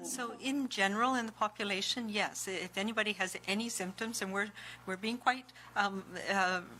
So in general in the population, yes, if anybody has any symptoms, and we're being quite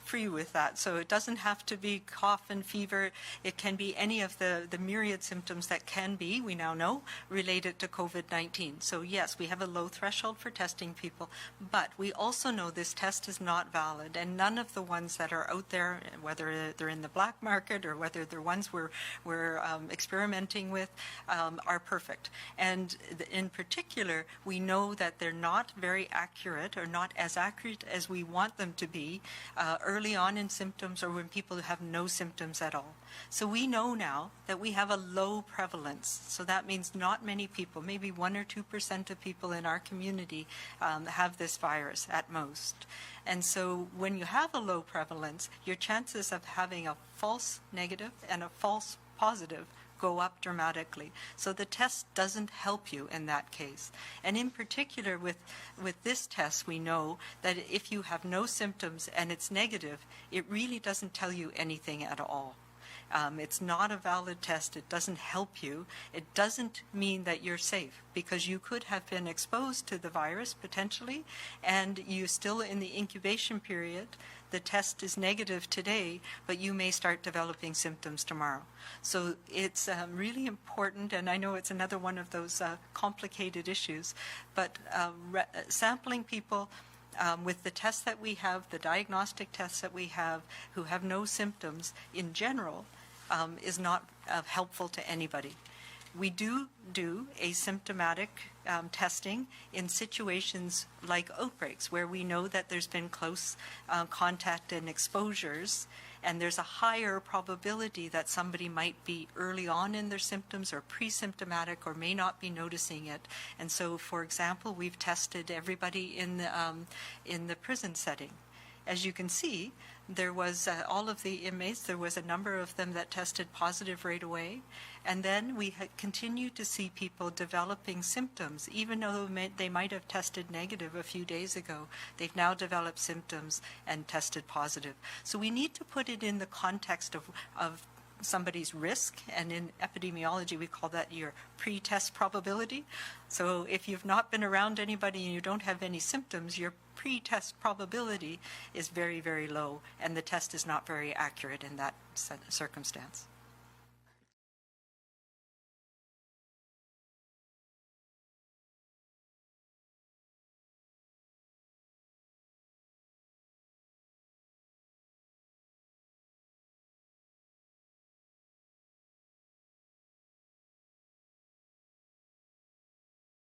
free with that. So it doesn't have to be cough and fever. It can be any of the myriad symptoms that can be, we now know, related to COVID-19. So yes, we have a low threshold for testing people, but we also know this test is not valid, and none of the ones that are out there, whether they're in the black market or whether they're ones we're experimenting with, are perfect. And in particular, we know that they're not very accurate, or not as accurate as we want them to be early on in symptoms, or when people have no symptoms at all. So we know now that we have a low prevalence. So that means not many people, maybe 1 or 2% of people in our community have this virus at most. And so when you have a low prevalence, your chances of having a false negative and a false positive go up dramatically. So the test doesn't help you in that case. And in particular with this test, we know that if you have no symptoms and it's negative, it really doesn't tell you anything at all. It's not a valid test. It doesn't help you. It doesn't mean that you're safe, because you could have been exposed to the virus potentially, and you're still in the incubation period. The test is negative today, but you may start developing symptoms tomorrow. So it's really important, and I know it's another one of those complicated issues, but sampling people with the tests that we have, the diagnostic tests that we have, who have no symptoms in general, is not helpful to anybody. We do asymptomatic testing in situations like outbreaks, where we know that there's been close contact and exposures, and there's a higher probability that somebody might be early on in their symptoms or pre-symptomatic or may not be noticing it. And so, for example, we've tested everybody in the prison setting. As you can see, there was all of the inmates, there was a number of them that tested positive right away. And then we continued to see people developing symptoms, even though they might have tested negative a few days ago. They've now developed symptoms and tested positive. So we need to put it in the context of somebody's risk, and in epidemiology we call that your pre-test probability. So if you've not been around anybody and you don't have any symptoms, your pre-test probability is very, very low, and the test is not very accurate in that circumstance.